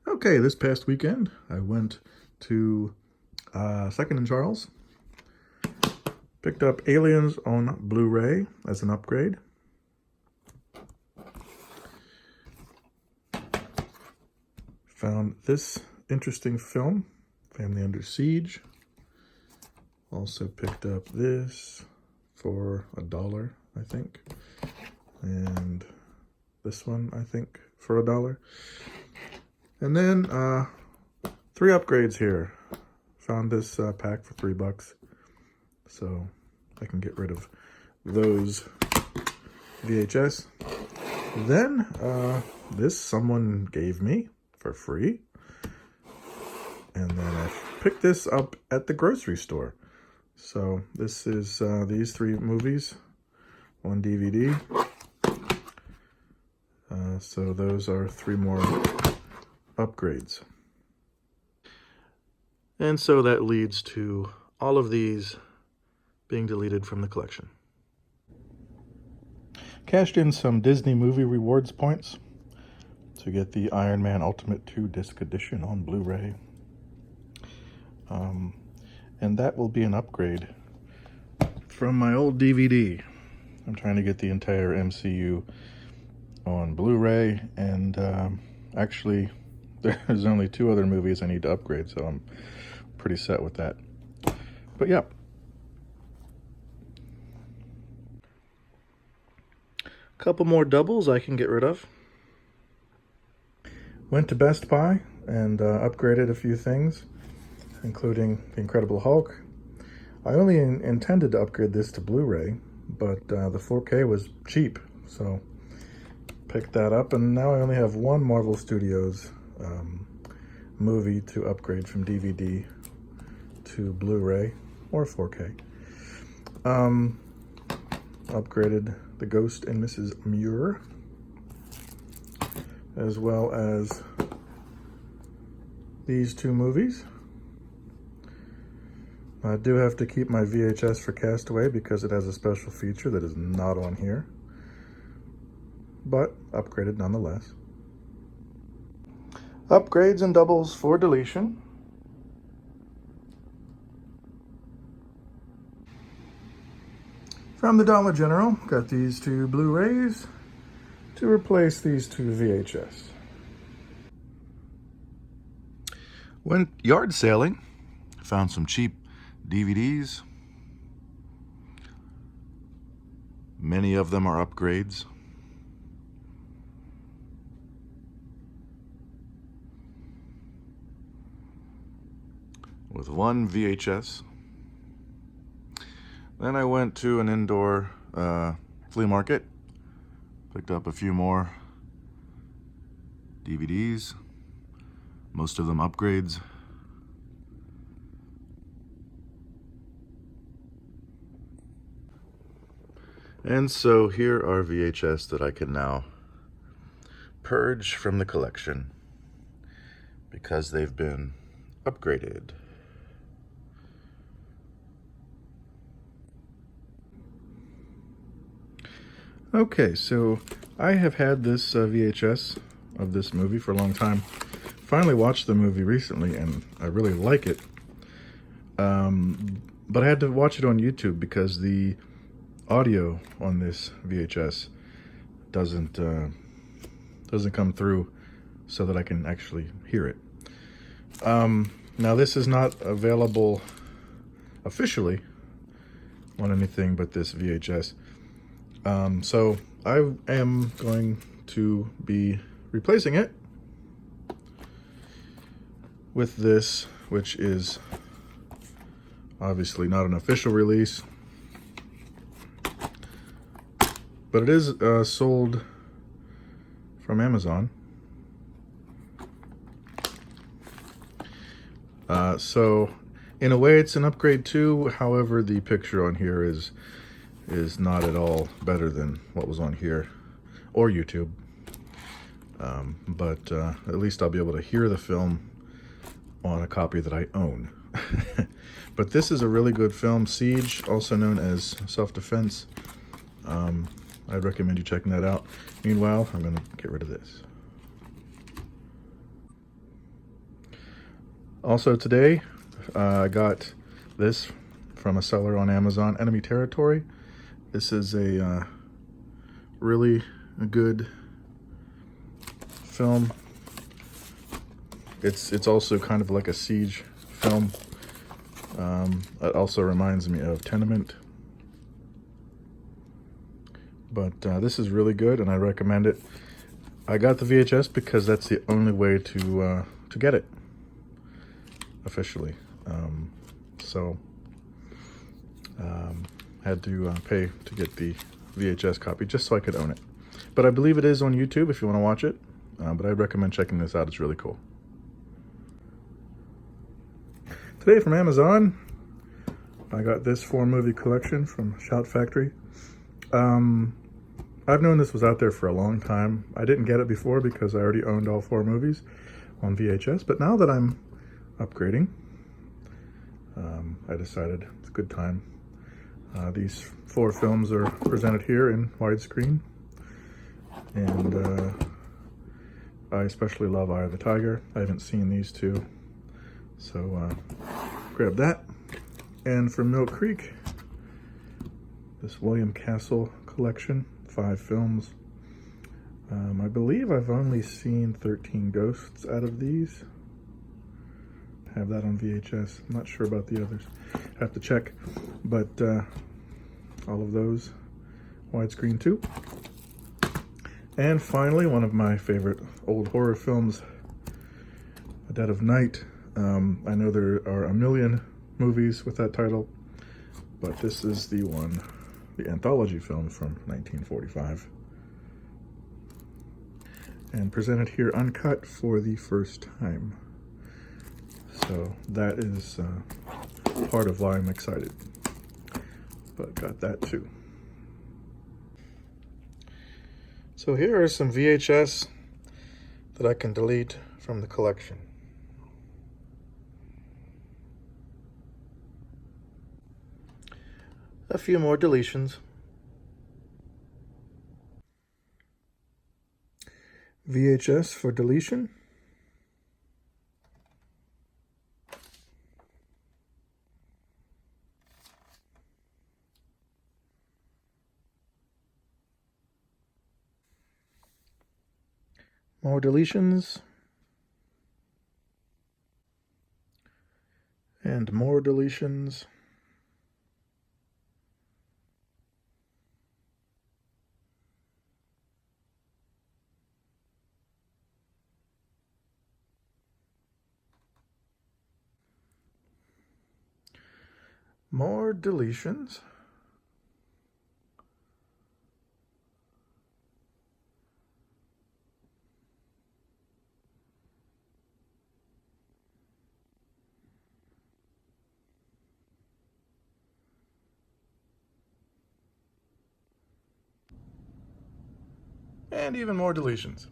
Okay, this past weekend I went to Second and Charles, picked up Aliens on Blu-ray as an upgrade. Found this interesting film, Family Under Siege. Also picked up this for $1, I think. And this one, I think, for $1. And then 3 upgrades here. Found this pack for $3, so I can get rid of those VHS. Then this someone gave me for free, and then I picked this up at the grocery store. So this is these 3 movies on DVD. So those are 3 more upgrades. And so that leads to all of these being deleted from the collection. Cashed in some Disney movie rewards points to get the Iron Man Ultimate 2 Disc Edition on Blu-ray. And that will be an upgrade from my old DVD. I'm trying to get the entire MCU on Blu-ray, and actually there's only 2 other movies I need to upgrade, so I'm pretty set with that. But yeah. Couple more doubles I can get rid of. Went to Best Buy and upgraded a few things, including the Incredible Hulk. I only intended to upgrade this to Blu-ray, but the 4K was cheap, so picked that up, and now I only have 1 Marvel Studios movie to upgrade from DVD to Blu-ray or 4K. Upgraded The Ghost and Mrs. Muir, as well as these 2 movies. I do have to keep my VHS for Castaway because it has a special feature that is not on here, but upgraded nonetheless. Upgrades and doubles for deletion. From the Dollar General, got these 2 Blu-rays to replace these 2 VHS. Went yard sailing, found some cheap DVDs. Many of them are upgrades. With 1 VHS. Then I went to an indoor flea market, picked up a few more DVDs, most of them upgrades. And so here are VHS that I can now purge from the collection because they've been upgraded. Okay, so I have had this VHS of this movie for a long time. Finally watched the movie recently, and I really like it. But I had to watch it on YouTube because the audio on this VHS doesn't come through so that I can actually hear it. Now this is not available officially on anything but this VHS. So I am going to be replacing it with this, which is obviously not an official release, but it is sold from Amazon. So in a way it's an upgrade too. However, the picture on here is not at all better than what was on here or YouTube. But at least I'll be able to hear the film on a copy that I own. But this is a really good film, Siege, also known as Self-Defense. I'd recommend you checking that out. Meanwhile, I'm going to get rid of this. Also today, I got this from a seller on Amazon, Enemy Territory. This is a really good film. It's also kind of like a siege film. It also reminds me of Tenement. But this is really good, and I recommend it. I got the VHS because that's the only way to get it officially. Had to pay to get the VHS copy just so I could own it. But I believe it is on YouTube if you want to watch it. But I'd recommend checking this out. It's really cool. Today from Amazon, I got this 4-movie collection from Shout Factory. I've known this was out there for a long time. I didn't get it before because I already owned all 4 movies on VHS, but now that I'm upgrading, I decided it's a good time. These 4 films are presented here in widescreen, and I especially love Eye of the Tiger. I haven't seen these 2, so grab that. And from Mill Creek, this William Castle collection, 5 films. I believe I've only seen 13 Ghosts out of these. Have that on VHS. I'm not sure about the others. Have to check. But all of those widescreen too. And finally, one of my favorite old horror films, A Dead of Night. I know there are a million movies with that title, but this is the one, the anthology film from 1945. And presented here uncut for the first time. So that is part of why I'm excited. But got that too. So here are some VHS that I can delete from the collection. A few more deletions. VHS for deletion. More deletions. And more deletions. More deletions. And even more deletions.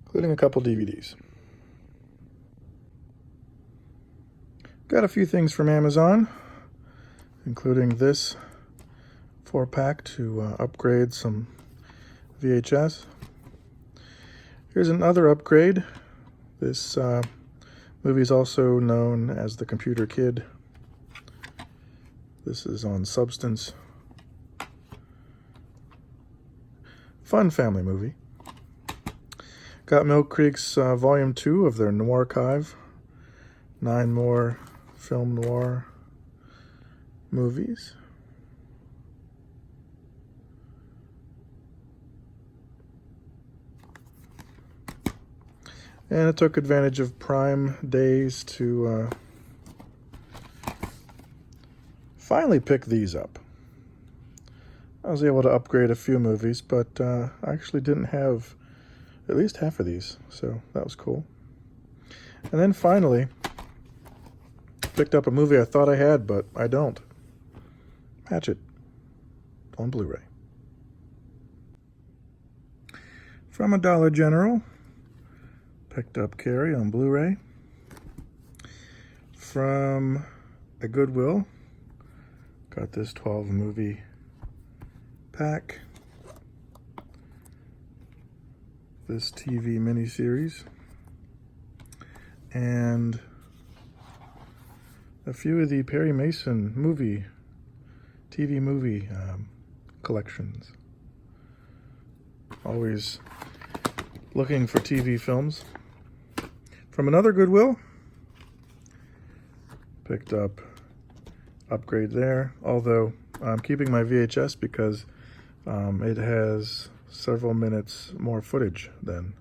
Including a couple DVDs. Got a few things from Amazon, including this 4-pack to upgrade some VHS. Here's another upgrade. This movie is also known as The Computer Kid. This is on Substance. Fun family movie. Got Mill Creek's Volume 2 of their Noir Archive. 9 more film noir movies. And I took advantage of Prime days to finally pick these up. I was able to upgrade a few movies, but I actually didn't have at least half of these, so that was cool. And then finally, picked up a movie I thought I had, but I don't. Hatchet on Blu-ray. From a Dollar General, picked up Carrie on Blu-ray. From a Goodwill, got this 12 movie pack. This TV miniseries. And a few of the Perry Mason TV movie collections. Always looking for TV films. From another Goodwill, picked up Upgrade there, although I'm keeping my VHS because it has several minutes more footage than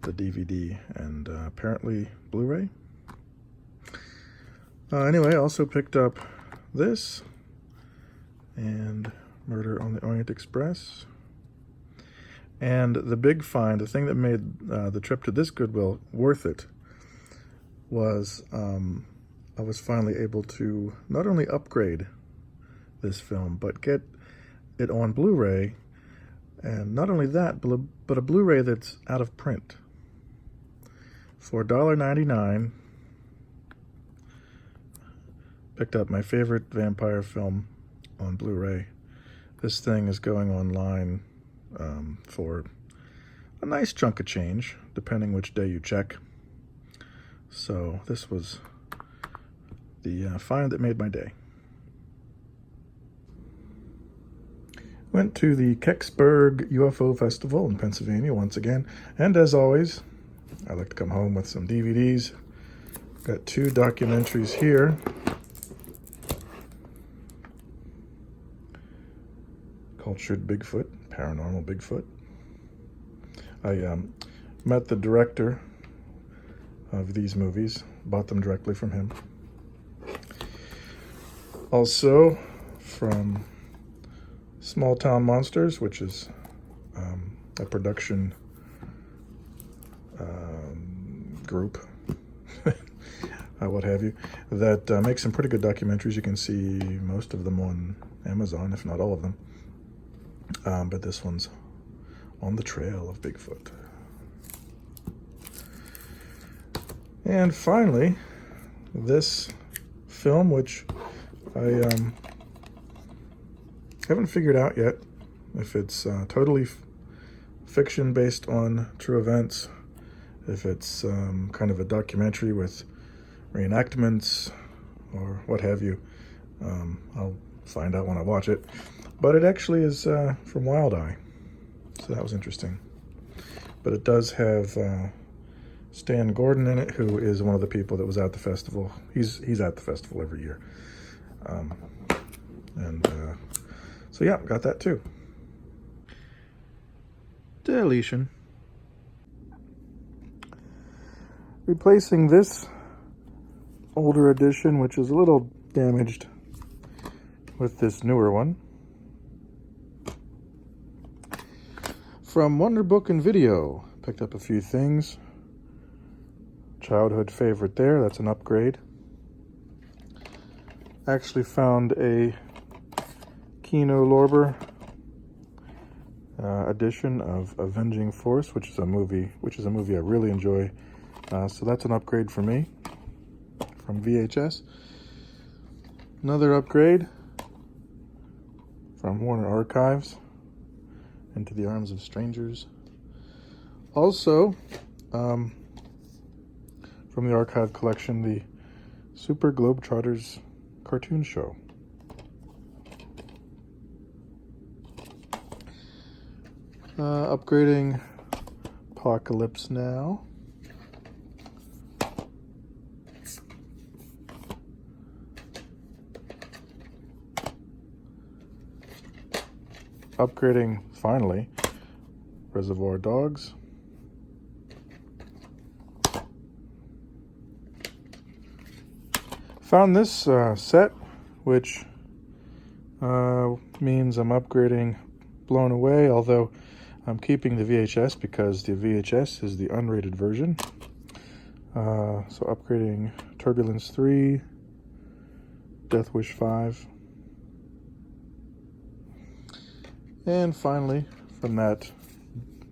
the DVD and apparently Blu-ray. Anyway, I also picked up this and Murder on the Orient Express. And the big find, the thing that made the trip to this Goodwill worth it, was I was finally able to not only upgrade this film, but get it on Blu-ray. And not only that, but a Blu-ray that's out of print. For $1.99, picked up my favorite vampire film on Blu-ray. This thing is going online for a nice chunk of change, depending which day you check. So this was the find that made my day. Went to the Kecksburg UFO Festival in Pennsylvania once again, and as always, I like to come home with some DVDs. Got 2 documentaries here. Cultured Bigfoot, Paranormal Bigfoot. I met the director of these movies, bought them directly from him. Also from Small Town Monsters, which is a production group, what have you, that makes some pretty good documentaries. You can see most of them on Amazon, if not all of them. But this one's On the Trail of Bigfoot. And finally, this film, which I haven't figured out yet if it's totally fiction based on true events, if it's kind of a documentary with reenactments or what have you. I'll find out when I watch it. But it actually is from Wild Eye, so that was interesting. But it does have Stan Gordon in it, who is one of the people that was at the festival. He's at the festival every year. So yeah, got that too. Deletion. Replacing this older edition, which is a little damaged, with this newer one. From Wonder Book and Video, picked up a few things. Childhood favorite there, that's an upgrade. Actually found a Kino Lorber edition of Avenging Force, which is a movie I really enjoy. So that's an upgrade for me from VHS. Another upgrade from Warner Archives, Into the Arms of Strangers. Also, from the archive collection, the Super Globetrotters cartoon show. Upgrading Apocalypse Now. Upgrading, finally, Reservoir Dogs. Found this set, which means I'm upgrading Blown Away, although I'm keeping the VHS because the VHS is the unrated version. So upgrading Turbulence 3, Death Wish 5. And finally, from that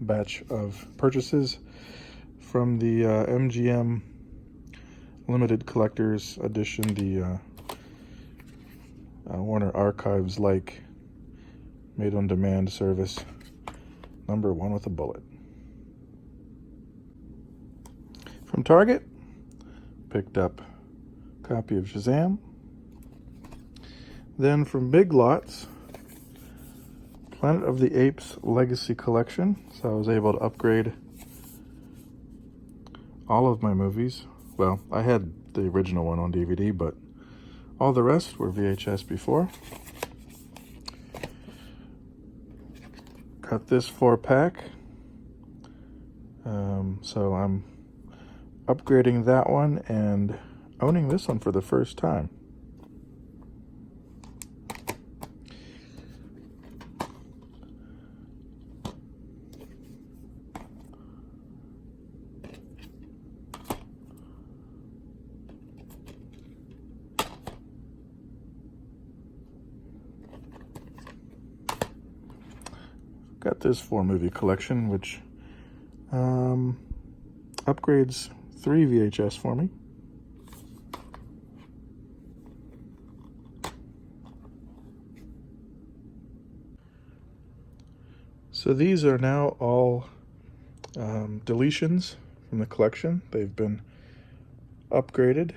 batch of purchases from the MGM Limited Collector's Edition, the Warner Archives like made-on-demand service, number 1 with a bullet. From Target, picked up a copy of Shazam. Then from Big Lots, Planet of the Apes Legacy Collection. So I was able to upgrade all of my movies. Well, I had the original one on DVD, but all the rest were VHS before. Got this 4-pack. So I'm upgrading that one and owning this one for the first time. Got this 4-movie collection, which upgrades 3 VHS for me. So these are now all deletions from the collection. They've been upgraded.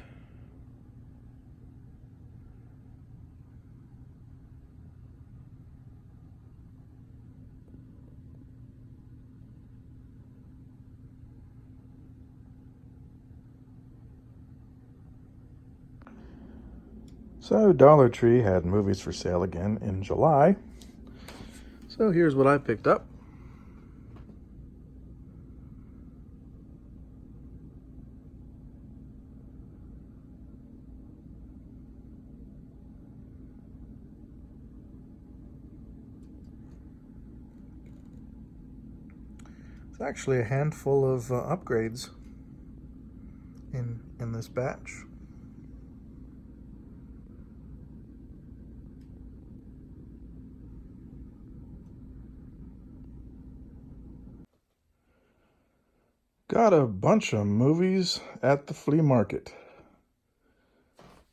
So Dollar Tree had movies for sale again in July. So here's what I picked up. It's actually a handful of upgrades in this batch. Got a bunch of movies at the flea market.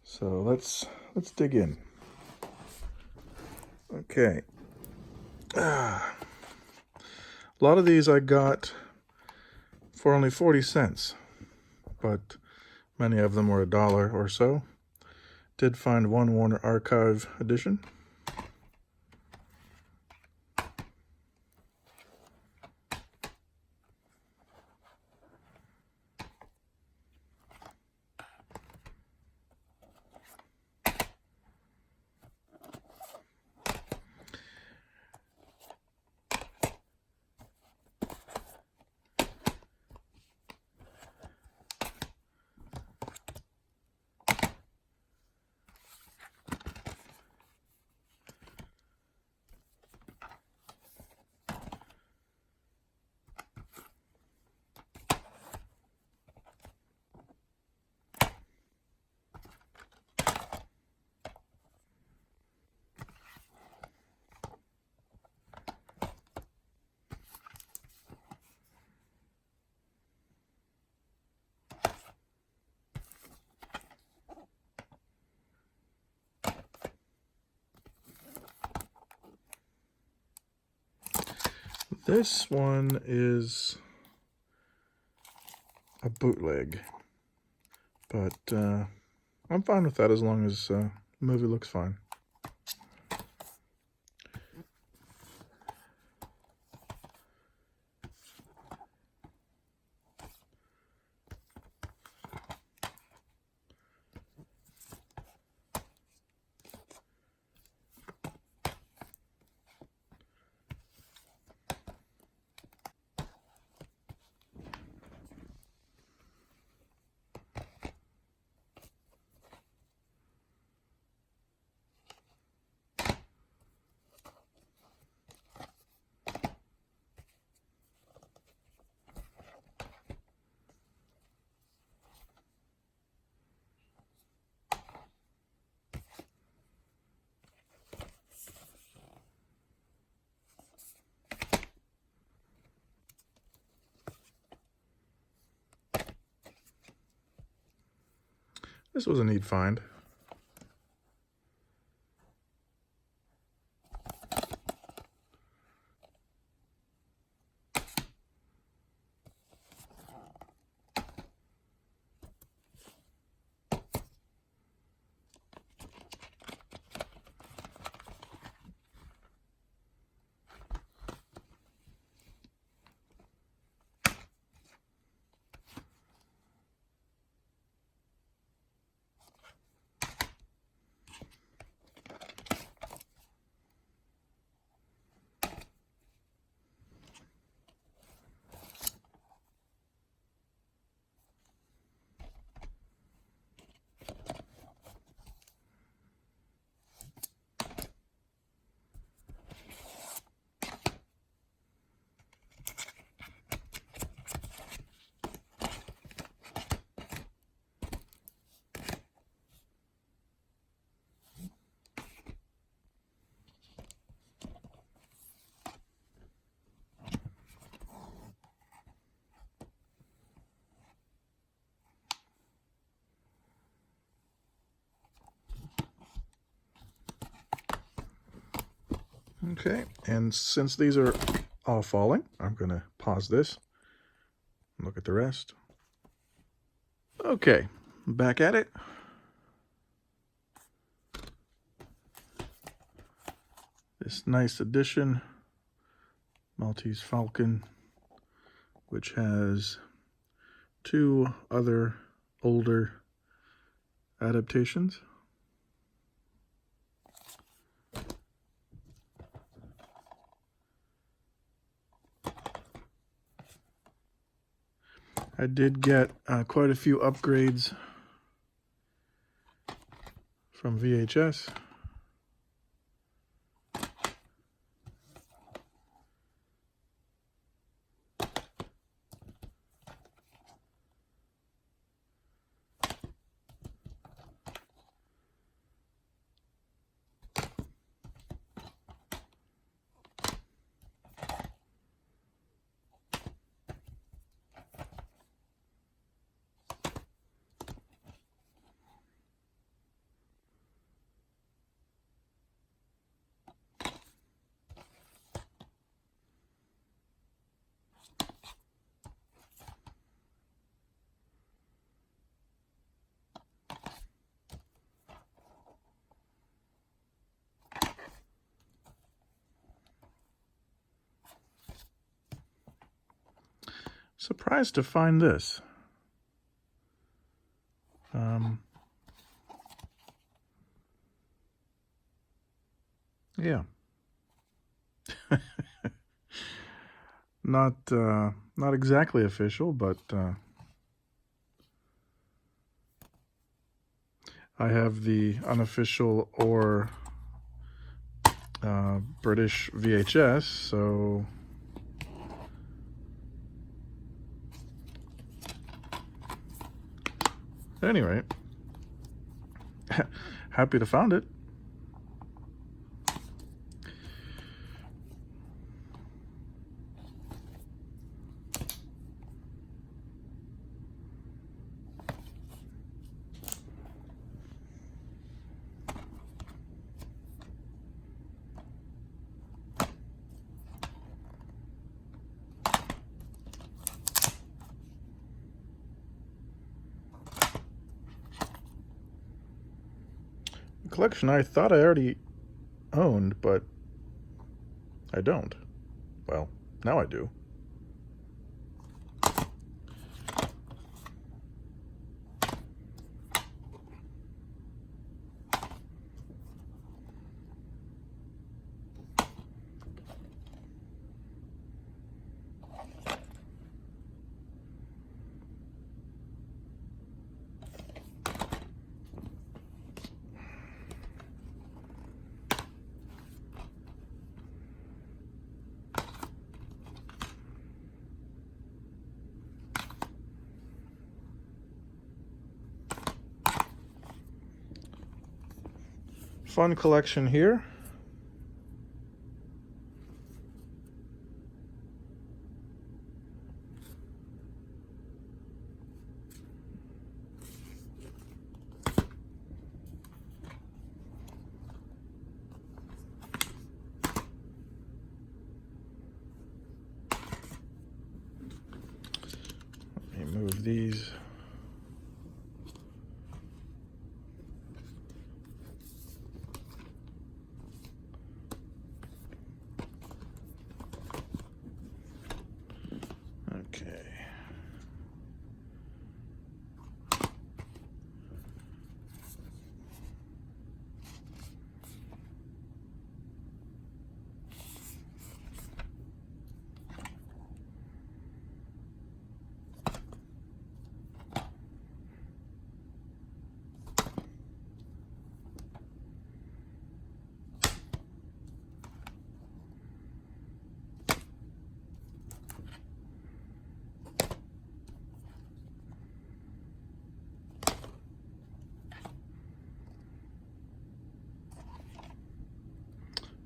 So let's dig in. Okay. A lot of these I got for only 40 cents, but many of them were $1 or so. Did find one Warner Archive edition. This one is a bootleg, but I'm fine with that as long as the movie looks fine. This was a neat find. Okay, and since these are all falling, I'm going to pause this and look at the rest. Okay, back at it. This nice addition, Maltese Falcon, which has 2 other older adaptations. I did get quite a few upgrades from VHS. Surprised to find this. Yeah. Not exactly official, but I have the unofficial or British VHS, so anyway, happy to found it. A collection I thought I already owned, but I don't. Well, now I do. Fun collection here.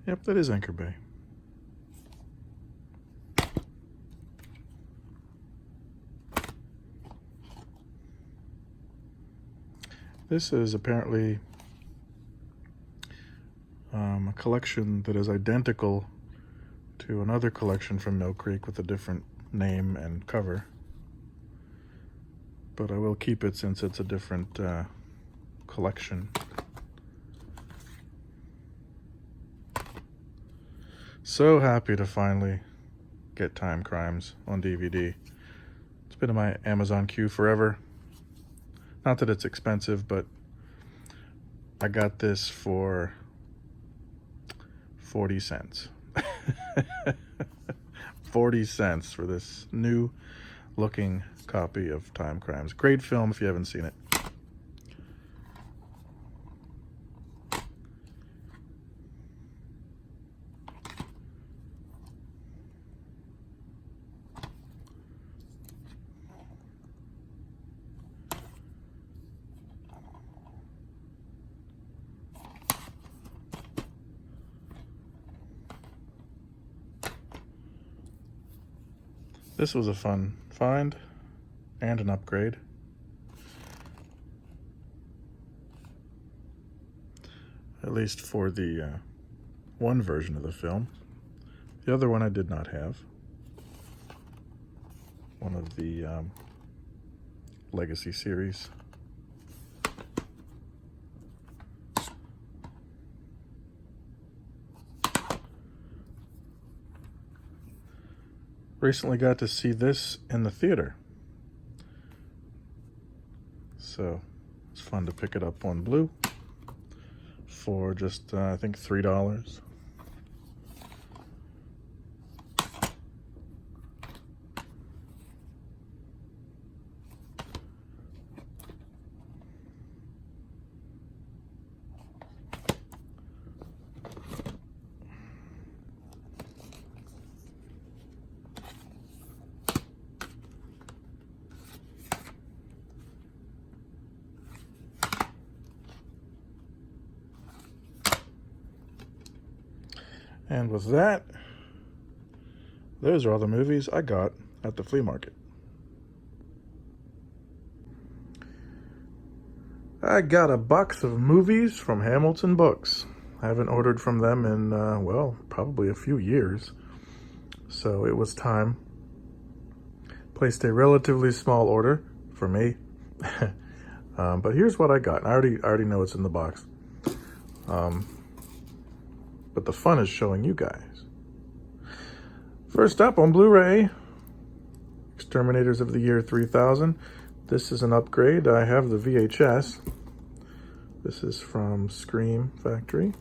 Yep, that is Anchor Bay. This is apparently a collection that is identical to another collection from Mill Creek with a different name and cover. But I will keep it since it's a different collection. So happy to finally get Time Crimes on DVD. It's been in my Amazon queue forever. Not that it's expensive, but I got this for 40 cents. 40 cents for this new looking copy of Time Crimes. Great film if you haven't seen it. This was a fun find and an upgrade. At least for the one version of the film. The other one I did not have. One of the Legacy series. Recently got to see this in the theater. So it's fun to pick it up on Blue for just, I think, $3. And with that, those are all the movies I got at the flea market. I got a box of movies from Hamilton Books. I haven't ordered from them in, well, probably a few years. So it was time. Placed a relatively small order for me. But here's what I got. I already know it's in the box. But the fun is showing you guys. First up on Blu-ray, Exterminators of the Year 3000. This is an upgrade. I have the VHS. This is from Scream Factory.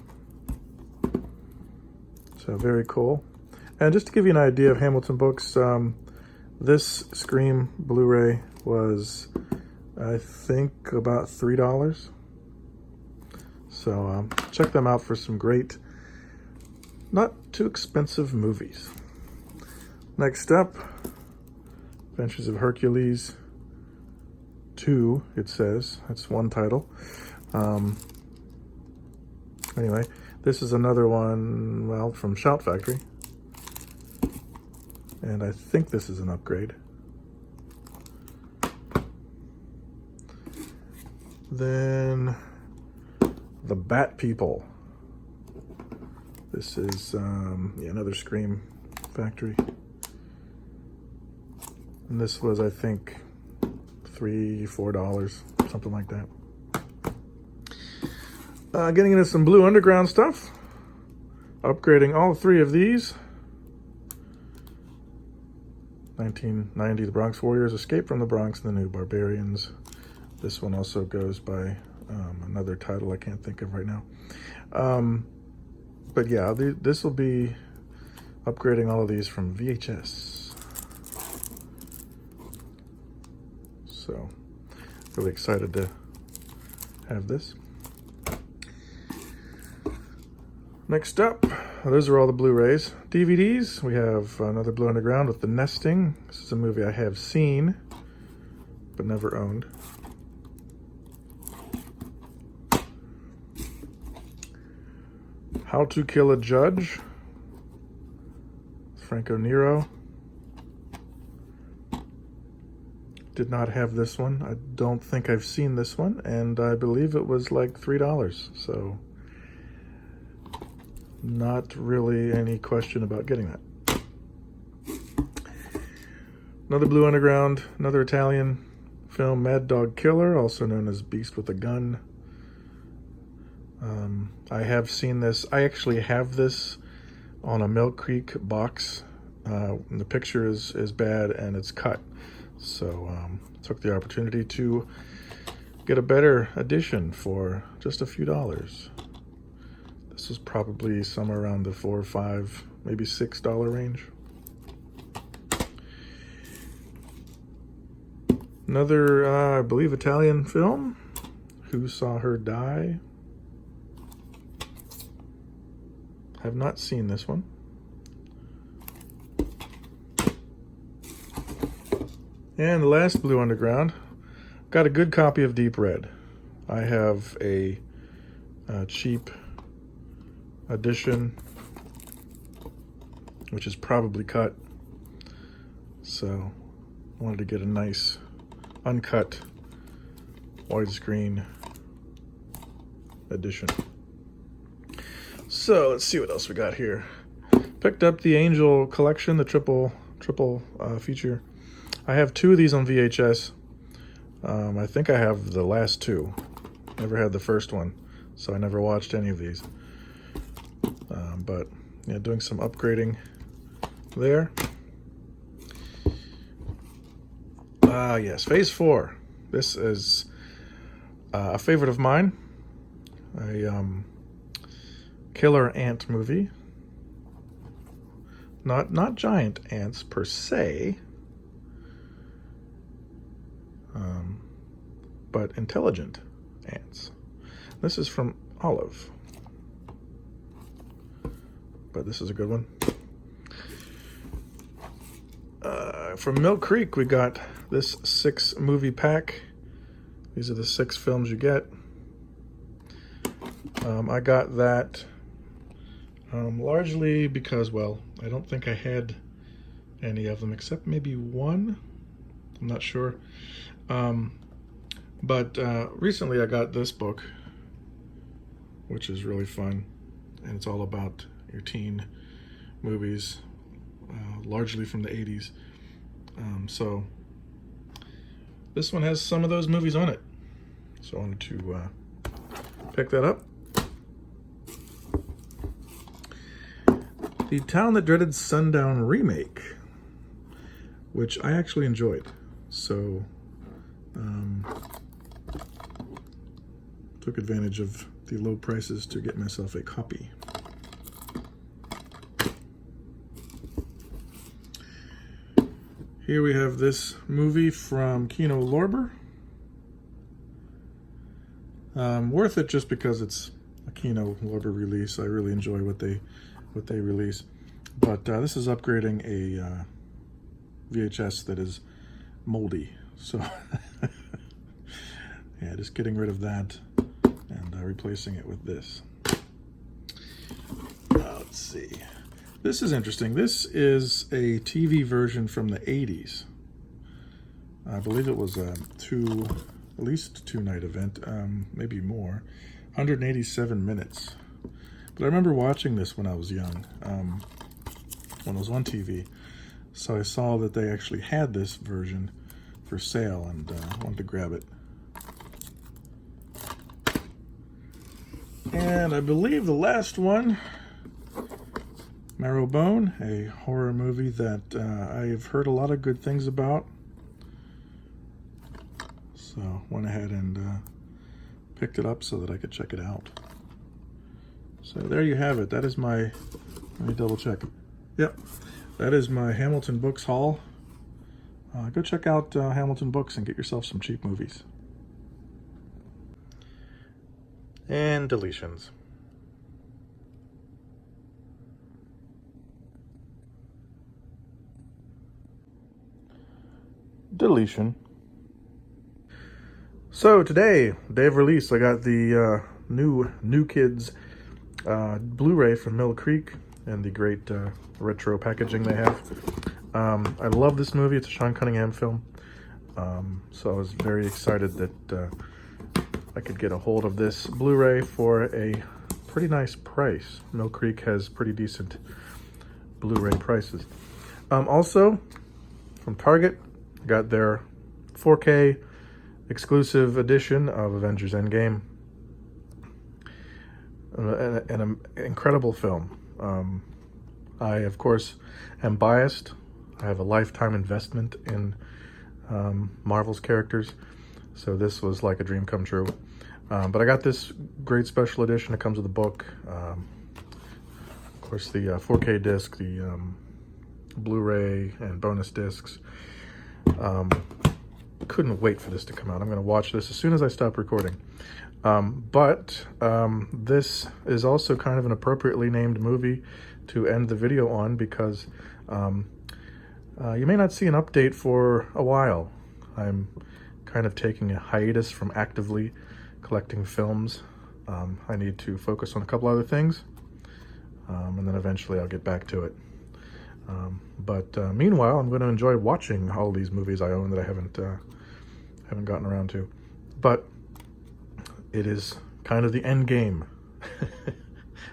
So very cool. And just to give you an idea of Hamilton Books, this Scream Blu-ray was, I think, about $3. So check them out for some great, not too expensive movies. Next up, Adventures of Hercules 2, it says. That's one title. Anyway, this is another one, well, from Shout Factory. And I think this is an upgrade. Then, The Bat People. This is another Scream Factory. And this was, I think, $3, $4, something like that. Getting into some Blue Underground stuff. Upgrading all three of these. 1990, The Bronx Warriors, Escape from the Bronx, and The New Barbarians. This one also goes by another title I can't think of right now. But yeah, this will be upgrading all of these from VHS. So, really excited to have this. Next up, those are all the Blu-rays. DVDs, we have another Blue Underground with The Nesting. This is a movie I have seen, but never owned. How to Kill a Judge, Franco Nero. Did not have this one. I don't think I've seen this one, and I believe it was like $3, so not really any question about getting that. Another Blue Underground, another Italian film, Mad Dog Killer, also known as Beast with a Gun. I have seen this. I actually have this on a Mill Creek box. The picture is bad and it's cut. So took the opportunity to get a better edition for just a few dollars. This is probably somewhere around the $4 or $5, maybe $6 range. Another, I believe, Italian film, Who Saw Her Die? Have not seen this one. And the last Blue Underground, got a good copy of Deep Red. I have a cheap edition, which is probably cut. So I wanted to get a nice uncut widescreen edition. So let's see what else we got here. Picked up the Angel Collection, the triple feature. I have 2 of these on VHS. I think I have the last 2. Never had the first one, so I never watched any of these. But yeah, doing some upgrading there. Yes, Phase 4. This is a favorite of mine. A killer ant movie. Not giant ants per se, but intelligent ants. This is from Olive, but this is a good one. From Mill Creek, we got this 6 movie pack. These are the 6 films you get. I got that largely because, well, I don't think I had any of them except maybe one. I'm not sure. But recently I got this book, which is really fun, and it's all about your teen movies, largely from the 80s. So this one has some of those movies on it, so I wanted to pick that up. The Town That Dreaded Sundown remake, which I actually enjoyed, so took advantage of the low prices to get myself a copy. Here we have this movie from Kino Lorber. Worth it just because it's a Kino Lorber release. I really enjoy what they release. But this is upgrading a VHS that is moldy. So yeah, just getting rid of that and replacing it with this. Let's see. This is interesting. This is a TV version from the 80s. I believe it was at least 2-night event, maybe more. 187 minutes. But I remember watching this when I was young, when it was on TV. So I saw that they actually had this version for sale and wanted to grab it. And I believe the last one, Marrowbone, a horror movie that I've heard a lot of good things about. So went ahead and picked it up so that I could check it out. So there you have it. That is my, let me double check. Yep, that is my Hamilton Books haul. Go check out Hamilton Books and get yourself some cheap movies. And deletions. Deletion. So today, day of release, I got the new Kids Blu-ray from Mill Creek and the great retro packaging they have. I love this movie. It's a Sean Cunningham film. So I was very excited that I could get a hold of this Blu-ray for a pretty nice price. Mill Creek has pretty decent Blu-ray prices. Also, from Target, I got their 4K exclusive edition of Avengers Endgame. An incredible film. I, of course, am biased. I have a lifetime investment in Marvel's characters, so this was like a dream come true. But I got this great special edition. It comes with a book. Of course, the 4K disc, the Blu-ray, and bonus discs. Couldn't wait for this to come out. I'm going to watch this as soon as I stop recording. But this is also kind of an appropriately named movie to end the video on, because you may not see an update for a while. I'm kind of taking a hiatus from actively collecting films. I need to focus on a couple other things, and then eventually I'll get back to it. But meanwhile, I'm going to enjoy watching all these movies I own that I haven't gotten around to. But it is kind of the end game,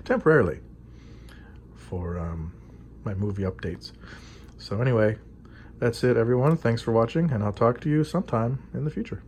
temporarily, for my movie updates. So anyway, that's it, everyone. Thanks for watching, and I'll talk to you sometime in the future.